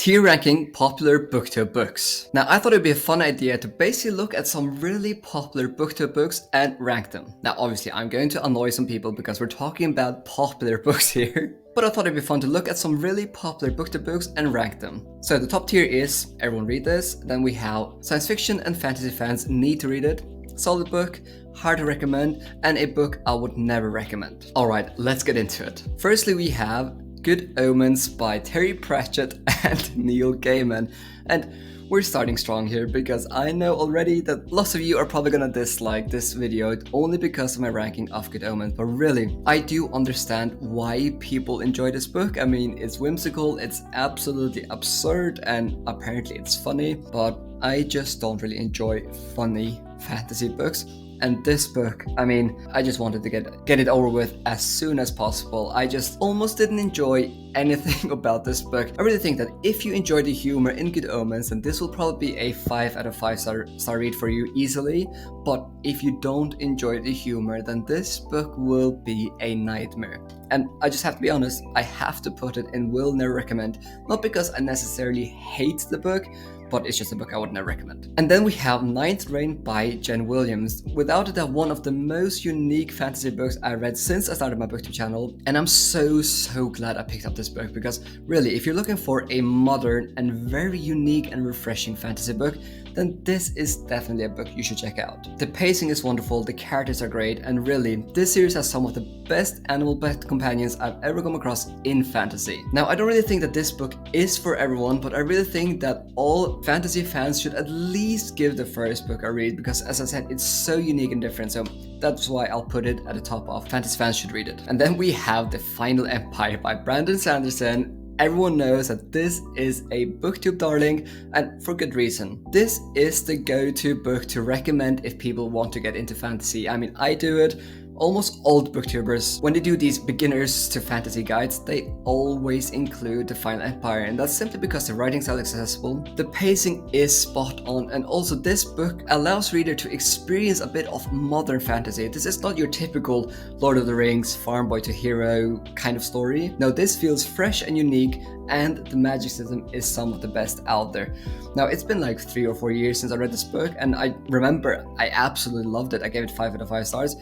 Tier ranking popular booktube books. Now I thought it'd be a fun idea to basically look at some really popular booktube books and rank them. Now obviously I'm going to annoy some people because we're talking about popular books here. But I thought it'd be fun to look at some really popular booktube books and rank them. So the top tier is everyone read this. Then we have science fiction and fantasy fans need to read it. Solid book, hard to recommend, and a book I would never recommend. Alright, let's get into it. Firstly we have Good Omens by Terry Pratchett and Neil Gaiman. And we're starting strong here because I know already that lots of you are probably gonna dislike this video only because of my ranking of Good Omens, but really, I do understand why people enjoy this book. I mean, it's whimsical, it's absolutely absurd, and apparently it's funny, but I just don't really enjoy funny fantasy books. And this book, I mean, I just wanted to get it over with as soon as possible. I just almost didn't enjoy anything about this book. I really think that if you enjoy the humor in Good Omens, then this will probably be a 5 out of 5 star read for you easily. But if you don't enjoy the humor, then this book will be a nightmare. And I just have to be honest, I have to put it in will never recommend. Not because I necessarily hate the book, but it's just a book I would never recommend. And then we have Ninth Reign by Jen Williams. Without a doubt, one of the most unique fantasy books I read since I started my booktube channel. And I'm so glad I picked up this book because really, if you're looking for a modern and very unique and refreshing fantasy book, then this is definitely a book you should check out. The pacing is wonderful, the characters are great, and really, this series has some of the best animal pet companions I've ever come across in fantasy. Now, I don't really think that this book is for everyone, but I really think that all fantasy fans should at least give the first book a read because, as I said, it's so unique and different, so that's why I'll put it at the top of fantasy fans should read it. And then we have The Final Empire by Brandon Sanderson. Everyone knows that this is a booktube darling, and for good reason. This is the go-to book to recommend if people want to get into fantasy. I mean, I do it. Almost all booktubers, when they do these beginners to fantasy guides, they always include The Final Empire, and that's simply because the writing style is accessible, the pacing is spot on, and also this book allows reader to experience a bit of modern fantasy. This is not your typical Lord of the Rings, farm boy to hero kind of story. No, this feels fresh and unique, and the magic system is some of the best out there. Now, it's been like 3 or 4 years since I read this book, and I remember I absolutely loved it. I gave it 5 out of 5 stars.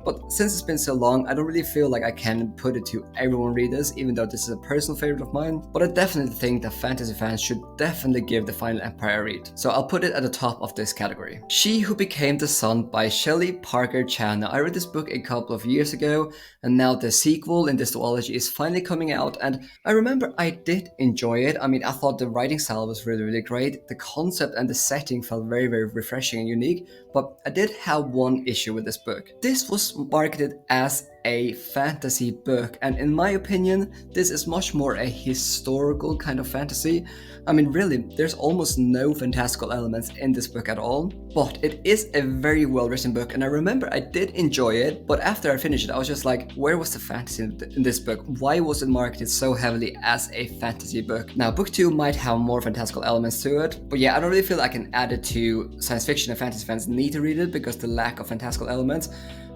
But since it's been so long, I don't really feel like I can put it to everyone read this, even though this is a personal favorite of mine. But I definitely think that fantasy fans should definitely give The Final Empire a read. So I'll put it at the top of this category. She Who Became the Sun by Shelley Parker Chan. Now, I read this book a couple of years ago, and now the sequel in this duology is finally coming out. And I remember I did enjoy it. I mean, I thought the writing style was really great. The concept and the setting felt very refreshing and unique. But I did have one issue with this book. This was marketed as a fantasy book, and in my opinion, this is much more a historical kind of fantasy. I mean, really, there's almost no fantastical elements in this book at all, but it is a very well written book, and I remember I did enjoy it, but after I finished it, I was just like, where was the fantasy in this book? Why was it marketed so heavily as a fantasy book? Now, book 2 might have more fantastical elements to it, but yeah, I don't really feel I can add it to science fiction and fantasy fans need to read it because the lack of fantastical elements.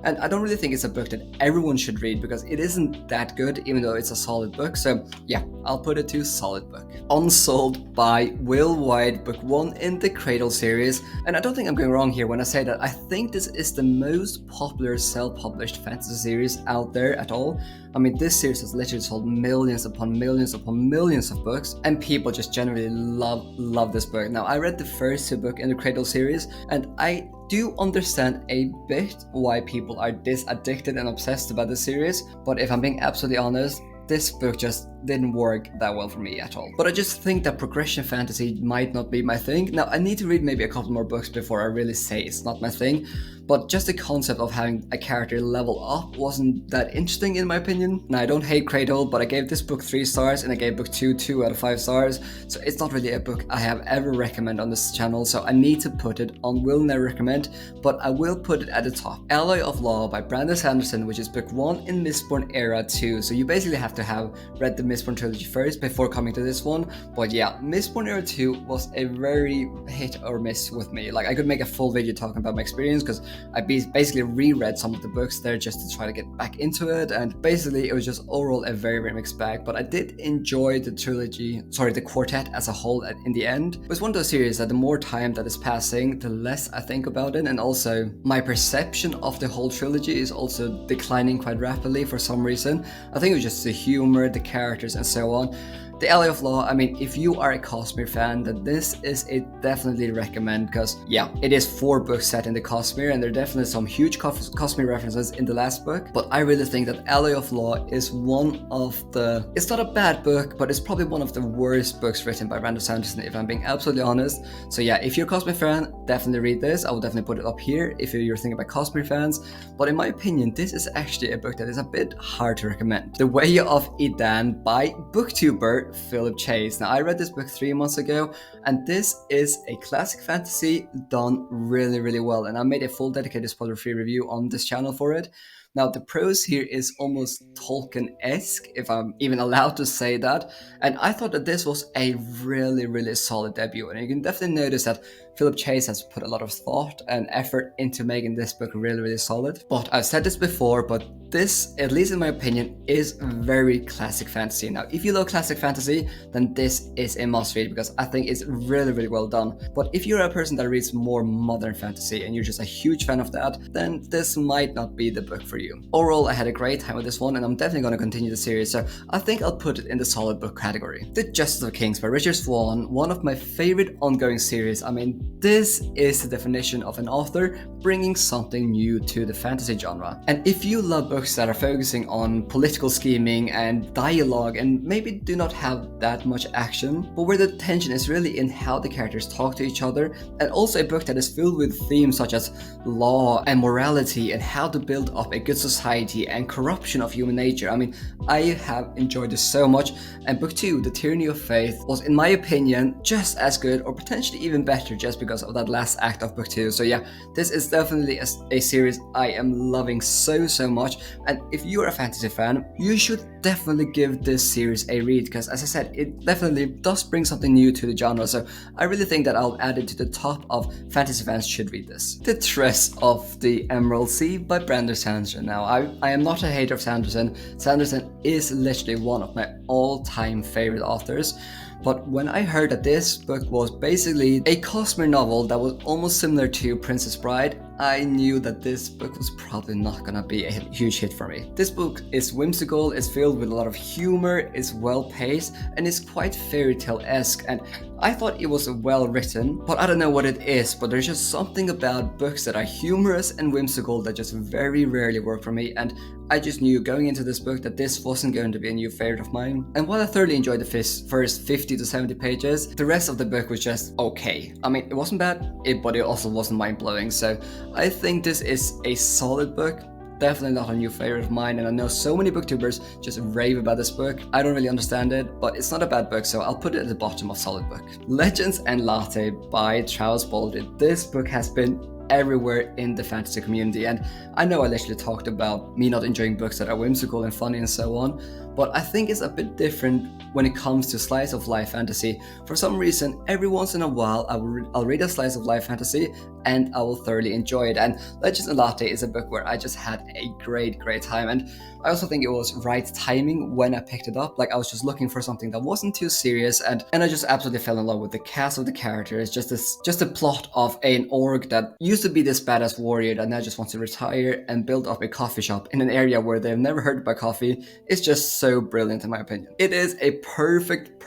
And I don't really think it's a book that everyone should read because it isn't that good, even though it's a solid book. So yeah, I'll put it to solid book. Unsouled by Will White, book 1 in the Cradle series. And I don't think I'm going wrong here when I say that I think this is the most popular self-published fantasy series out there at all. I mean, this series has literally sold millions upon millions upon millions of books, and people just generally love this book. Now, I read the first 2 books in the Cradle series, and I do understand a bit why people are this addicted and obsessed about this series, but if I'm being absolutely honest, this book just didn't work that well for me at all. But I just think that progression fantasy might not be my thing. Now, I need to read maybe a couple more books before I really say it's not my thing, but just the concept of having a character level up wasn't that interesting in my opinion. Now, I don't hate Cradle, but I gave this book 3 stars and I gave book 2 out of 5 stars, so it's not really a book I have ever recommended on this channel, so I need to put it on will never recommend, but I will put it at the top. Alloy of Law by Brandon Sanderson, which is book 1 in Mistborn Era 2, so you basically have to have read the Mistborn trilogy first before coming to this one. But yeah, Mistborn Era 2 was a very hit or miss with me. Like, I could make a full video talking about my experience because I basically reread some of the books there just to try to get back into it, and basically it was just overall a very, very mixed bag. But I did enjoy the quartet as a whole in the end. It was one of those series that the more time that is passing, the less I think about it, and also my perception of the whole trilogy is also declining quite rapidly for some reason. I think it was just the humor, the characters, and so on. The Alley of Law, I mean, if you are a Cosmere fan, then this is a definitely recommend, because yeah, it is 4 books set in the Cosmere, and there are definitely some huge Cosmere references in the last book. But I really think that Alley of Law is one of the, it's not a bad book, but it's probably one of the worst books written by Brandon Sanderson, if I'm being absolutely honest. So yeah, if you're a Cosmere fan, definitely read this. I will definitely put it up here if you're thinking about Cosmere fans. But in my opinion, this is actually a book that is a bit hard to recommend. The Way of Edan by booktuber Philip Chase. Now, I read this book 3 months ago, and this is a classic fantasy done really, really well. And I made a full dedicated spoiler-free review on this channel for it. Now, the prose here is almost Tolkien-esque, if I'm even allowed to say that. And I thought that this was a really, really solid debut. And you can definitely notice that Philip Chase has put a lot of thought and effort into making this book really, really solid. But I've said this before, but this, at least in my opinion, is very classic fantasy. Now, if you love classic fantasy, then this is a must-read, because I think it's really, really well done. But if you're a person that reads more modern fantasy and you're just a huge fan of that, then this might not be the book for you. Overall, I had a great time with this one, and I'm definitely going to continue the series, so I think I'll put it in the solid book category. The Justice of Kings by Richard Swan, one of my favorite ongoing series. I mean, this is the definition of an author bringing something new to the fantasy genre. And if you love books that are focusing on political scheming and dialogue and maybe do not have that much action, but where the tension is really in how the characters talk to each other, and also a book that is filled with themes such as law and morality and how to build up a good society and corruption of human nature. I mean, I have enjoyed this so much, and book 2, The Tyranny of Faith, was in my opinion just as good or potentially even better just because of that last act of book 2. So yeah, this is definitely a series I am loving so much, and if you are a fantasy fan, you should definitely give this series a read, because as I said, it definitely does bring something new to the genre. So I really think that I'll add it to the top of fantasy fans should read this. The Tress of the Emerald Sea by Brandon Sanderson. Now, I am not a hater of Sanderson. Sanderson is literally one of my all-time favorite authors. But when I heard that this book was basically a Cosmere novel that was almost similar to Princess Bride, I knew that this book was probably not gonna be a huge hit for me. This book is whimsical, it's filled with a lot of humor, it's well paced, and it's quite fairy tale-esque, and I thought it was well written, but I don't know what it is, but there's just something about books that are humorous and whimsical that just very rarely work for me, and I just knew going into this book that this wasn't going to be a new favorite of mine. And while I thoroughly enjoyed the first 50 to 70 pages, the rest of the book was just okay. I mean, it wasn't bad, but it also wasn't mind-blowing, so I think this is a solid book. Definitely not a new favorite of mine, and I know so many booktubers just rave about this book. I don't really understand it, but it's not a bad book, so I'll put it at the bottom of solid book. Legends and Latte by Charles Baldwin. This book has been everywhere in the fantasy community, and I know I literally talked about me not enjoying books that are whimsical and funny and so on, but I think it's a bit different when it comes to slice of life fantasy. For some reason, every once in a while I'll read a slice of life fantasy and I will thoroughly enjoy it, and Legends and Latte is a book where I just had a great time, and I also think it was right timing when I picked it up. Like, I was just looking for something that wasn't too serious, and I just absolutely fell in love with the cast of the characters. Just a plot of an orc that used to be this badass warrior that now just wants to retire and build up a coffee shop in an area where they've never heard about coffee. It's just so brilliant in my opinion. It is a perfect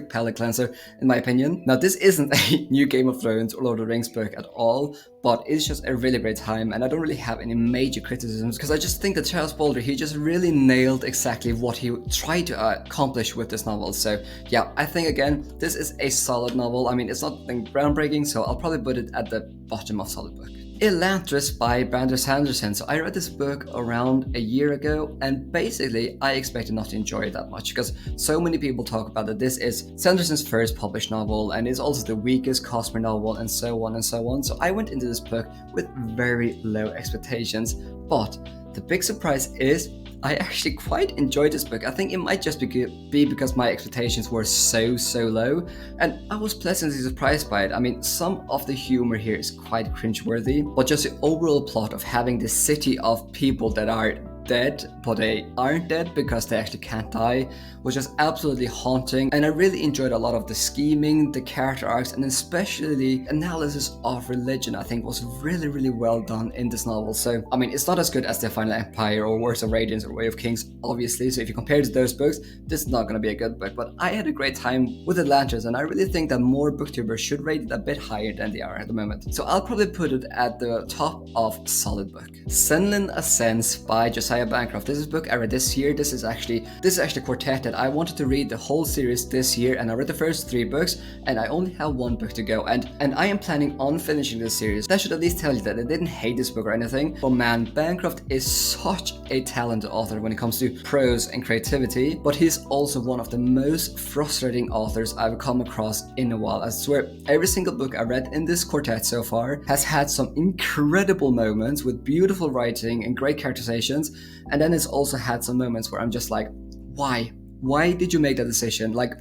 palate cleanser in my opinion. Now, this isn't a new Game of Thrones or Lord of the Rings book at all, but it's just a really great time, and I don't really have any major criticisms because I just think that Charles Baldwin, he just really nailed exactly what he tried to accomplish with this novel. So yeah, I think again, this is a solid novel. I mean, it's not nothing groundbreaking, so I'll probably put it at the bottom of solid book. Elantris by Brandon Sanderson. So I read this book around a year ago, and basically I expected not to enjoy it that much because so many people talk about that this is Sanderson's first published novel and is also the weakest Cosmere novel and so on and so on. So I went into this book with very low expectations, but the big surprise is I actually quite enjoyed this book. I think it might just be because my expectations were so low, and I was pleasantly surprised by it. I mean, some of the humor here is quite cringeworthy, but just the overall plot of having this city of people that are dead, but they aren't dead because they actually can't die, was just absolutely haunting. And I really enjoyed a lot of the scheming, the character arcs, and especially the analysis of religion. I think was really well done in this novel. So I mean, it's not as good as The Final Empire or Words of Radiance or Way of Kings, obviously, so if you compare it to those books, this is not going to be a good book, but I had a great time with Elantris, and I really think that more booktubers should rate it a bit higher than they are at the moment. So I'll probably put it at the top of solid book. Senlin Ascends by Josiah Bancroft. This is a book I read this year. This is actually a quartet that I wanted to read the whole series this year, and I read the first 3 books, and I only have 1 book to go, and I am planning on finishing this series. That should at least tell you that I didn't hate this book or anything, but man, Bancroft is such a talented author when it comes to prose and creativity, but he's also one of the most frustrating authors I've come across in a while. I swear, every single book I read in this quartet so far has had some incredible moments with beautiful writing and great characterizations, and then it's also had some moments where I'm just like, why? Why did you make that decision? Like,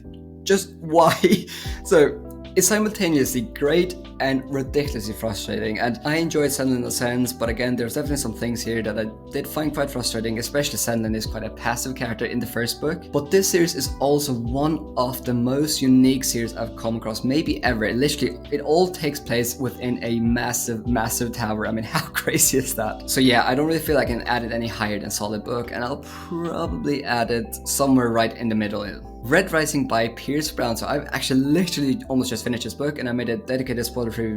just why? So it's simultaneously great and ridiculously frustrating, and I enjoyed Senlin Ascends, but again, there's definitely some things here that I did find quite frustrating, especially Senlin is quite a passive character in the first book. But this series is also one of the most unique series I've come across, maybe ever. Literally, it all takes place within a massive tower. I mean, how crazy is that? So yeah, I don't really feel like I can add it any higher than solid book, and I'll probably add it somewhere right in the middle. Red Rising by Pierce Brown. So I've actually literally almost just finished this book, and I made a dedicated spoiler-free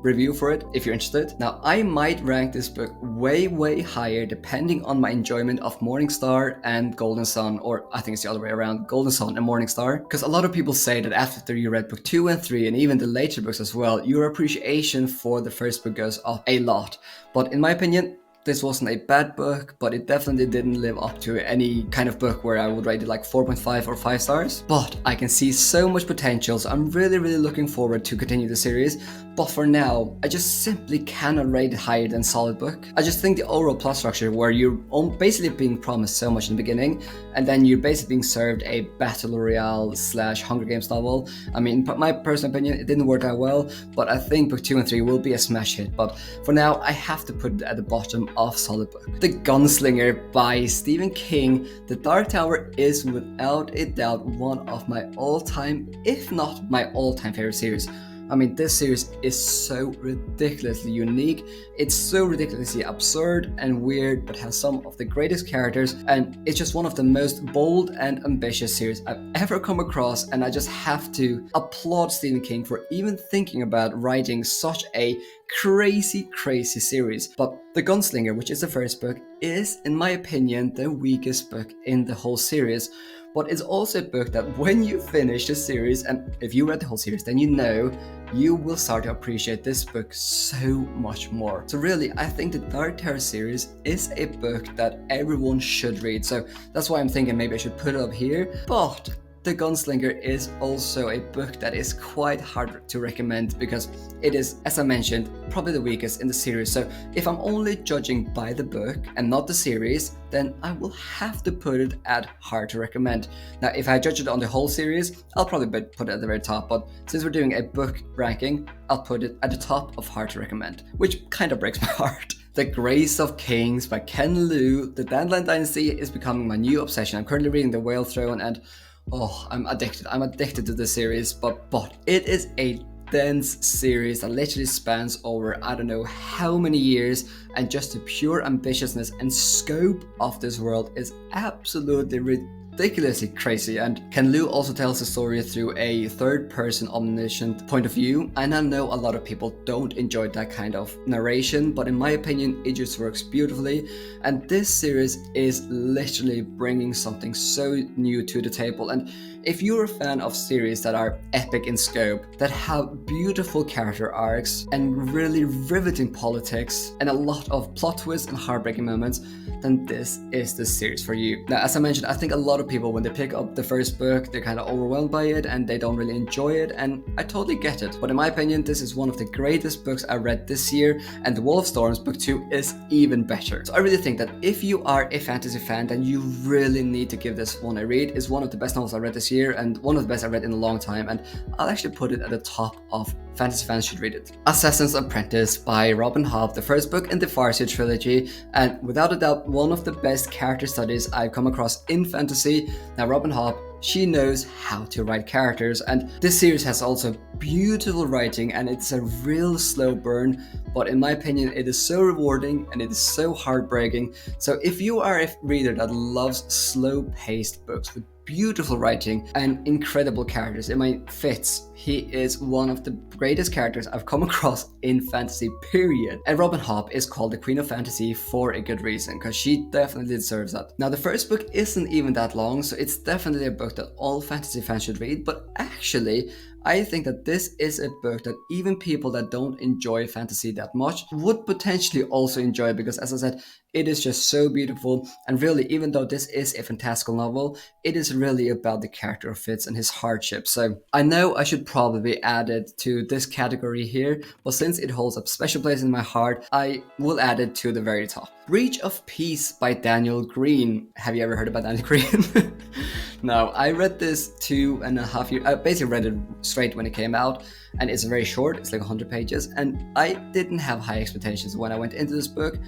review for it if you're interested. Now, I might rank this book way higher depending on my enjoyment of Morningstar and Golden Sun, or I think it's the other way around, Golden Sun and Morningstar, because a lot of people say that after you read book 2 and 3 and even the later books as well, your appreciation for the first book goes up a lot. But in my opinion, this wasn't a bad book, but it definitely didn't live up to any kind of book where I would rate it like 4.5 or 5 stars. But I can see so much potential, so I'm really looking forward to continue the series. But for now, I just simply cannot rate it higher than solid book. I just think the overall plot structure, where you're basically being promised so much in the beginning, and then you're basically being served a Battle Royale / Hunger Games novel. I mean, my personal opinion, it didn't work out well, but I think book 2 and 3 will be a smash hit. But for now, I have to put it at the bottom of solid book. The Gunslinger by Stephen King. The Dark Tower is without a doubt one of my all-time, if not my all-time favorite series. I mean, this series is so ridiculously unique. It's so ridiculously absurd and weird, but has some of the greatest characters, and it's just one of the most bold and ambitious series I've ever come across, and I just have to applaud Stephen King for even thinking about writing such a crazy series. But The Gunslinger, which is the first book, is, in my opinion, the weakest book in the whole series. But it's also a book that when you finish the series, and if you read the whole series, then you will start to appreciate this book so much more. So really, I think the Dark Tower series is a book that everyone should read. So that's why I'm thinking maybe I should put it up here. But The Gunslinger is also a book that is quite hard to recommend because it is, as I mentioned, probably the weakest in the series. So if I'm only judging by the book and not the series, then I will have to put it at hard to recommend. Now, if I judge it on the whole series, I'll probably put it at the very top, but since we're doing a book ranking, I'll put it at the top of hard to recommend, which kind of breaks my heart. The Grace of Kings by Ken Liu. The Dandelion Dynasty is becoming my new obsession. I'm currently reading The Whale Throne, and I'm addicted to this series, but it is a dense series that literally spans over I don't know how many years, and just the pure ambitiousness and scope of this world is absolutely ridiculously crazy. And Ken Liu also tells the story through a third-person omniscient point of view, and I know a lot of people don't enjoy that kind of narration, but in my opinion it just works beautifully, and this series is literally bringing something so new to the table. And if you're a fan of series that are epic in scope, that have beautiful character arcs and really riveting politics and a lot of plot twists and heartbreaking moments, then this is the series for you. Now, as I mentioned, I think a lot of people, when they pick up the first book, they're kind of overwhelmed by it and they don't really enjoy it, and I totally get it. But in my opinion, this is one of the greatest books I read this year, and The Wall of Storms Book 2 is even better. So I really think that if you are a fantasy fan, then you really need to give this one a read. It's one of the best novels I read this year and one of the best I read in a long time, and I'll actually put it at the top of fantasy fans should read it. Assassin's Apprentice by Robin Hobb, the first book in the Farseer trilogy, and without a doubt one of the best character studies I've come across in fantasy. Now, Robin Hobb, she knows how to write characters, and this series has also beautiful writing, and it's a real slow burn, but in my opinion it is so rewarding and it is so heartbreaking. So if you are a reader that loves slow-paced books with beautiful writing and incredible characters, I mean, Fitz, he is one of the greatest characters I've come across in fantasy, period. And Robin Hobb is called the Queen of Fantasy for a good reason, because she definitely deserves that. Now, the first book isn't even that long, so it's definitely a book that all fantasy fans should read, but actually I think that this is a book that even people that don't enjoy fantasy that much would potentially also enjoy, because as I said, it is just so beautiful. And really, even though this is a fantastical novel, it is really about the character of Fitz and his hardship. So I know I should probably add it to this category here, but since it holds a special place in my heart, I will add it to the very top. Breach of Peace by Daniel Green. Have you ever heard about Daniel Green? No, I read this 2.5 years. I basically read it straight when it came out, and it's very short. It's like 100 pages, and I didn't have high expectations when I went into this book.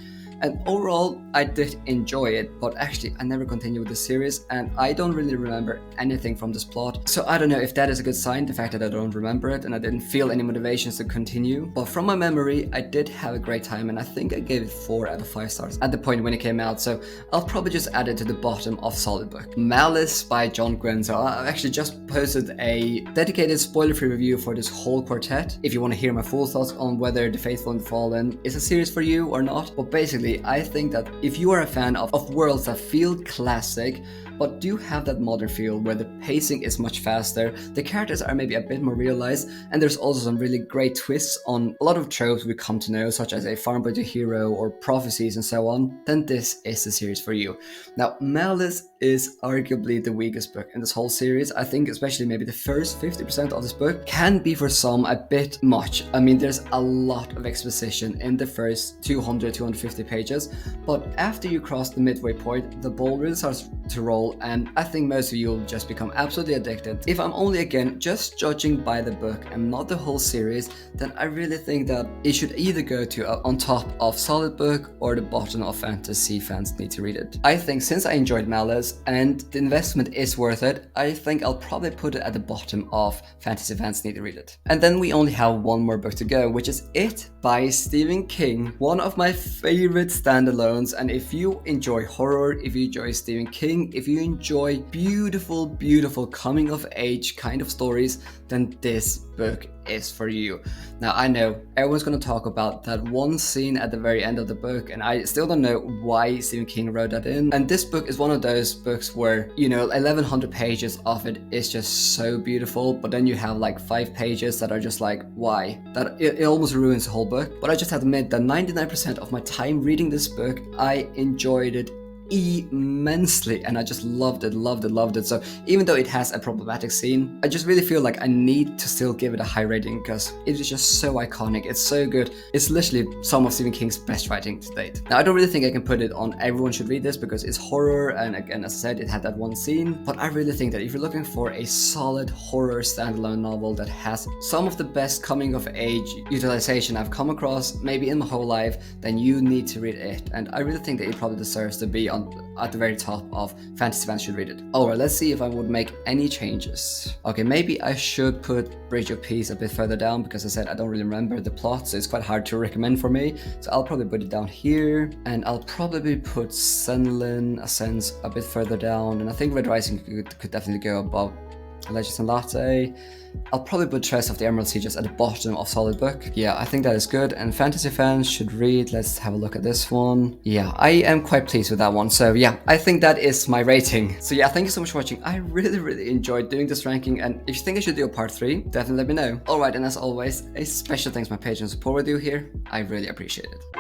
And overall, I did enjoy it, but actually I never continued with the series, and I don't really remember anything from this plot. So I don't know if that is a good sign, the fact that I don't remember it and I didn't feel any motivations to continue. But from my memory, I did have a great time, and I think I gave it 4 out of 5 stars at the point when it came out. So I'll probably just add it to the bottom of solid book. Malice by John Gwynne. So I actually just posted a dedicated spoiler-free review for this whole quartet, if you want to hear my full thoughts on whether The Faithful and the Fallen is a series for you or not. But basically, I think that if you are a fan of worlds that feel classic but do have that modern feel where the pacing is much faster, the characters are maybe a bit more realized, and there's also some really great twists on a lot of tropes we come to know, such as a farm boy to hero or prophecies and so on, then this is the series for you. Now, Malice is arguably the weakest book in this whole series. I think especially maybe the first 50% of this book can be for some a bit much. I mean, there's a lot of exposition in the first 200-250 pages, but after you cross the midway point, the ball really starts to roll, and I think most of you will just become absolutely addicted. If I'm only again just judging by the book and not the whole series, then I really think that it should either go to on top of solid book or the bottom of fantasy fans need to read it. I think since I enjoyed Malice and the investment is worth it, I think I'll probably put it at the bottom of fantasy fans need to read it. And then we only have one more book to go, which is It by Stephen King, one of my favorite standalones. And if you enjoy horror, if you enjoy Stephen King, if you enjoy beautiful coming of age kind of stories, then this book is for you. Now, I know everyone's going to talk about that one scene at the very end of the book, and I still don't know why Stephen King wrote that in. And this book is one of those books where, you know, 1100 pages of it is just so beautiful, but then you have like 5 pages that are just like, why? That it almost ruins the whole book. But I just have to admit that 99% of my time reading this book, I enjoyed it immensely, and I just loved it. So even though it has a problematic scene, I just really feel like I need to still give it a high rating because it is just so iconic. It's so good. It's literally some of Stephen King's best writing to date. Now, I don't really think I can put it on everyone should read this because it's horror, and again, as I said, it had that one scene, but I really think that if you're looking for a solid horror standalone novel that has some of the best coming of age utilization I've come across maybe in my whole life, then you need to read it, and I really think that it probably deserves to be at the very top of fantasy fans should read it. Alright, let's see if I would make any changes. Okay, maybe I should put Bridge of Peace a bit further down because I said I don't really remember the plot, so it's quite hard to recommend for me. So I'll probably put it down here, and I'll probably put Senlin Ascends a bit further down, and I think Red Rising could definitely go above Legends and Latte. I'll probably put Tress of the Emerald Sieges at the bottom of solid book. Yeah, I think that is good. And fantasy fans should read. Let's have a look at this one. Yeah, I am quite pleased with that one. So yeah, I think that is my rating. So yeah, thank you so much for watching. I really enjoyed doing this ranking. And if you think I should do a part 3, definitely let me know. Alright, and as always, a special thanks to my Patreon support with you here. I really appreciate it.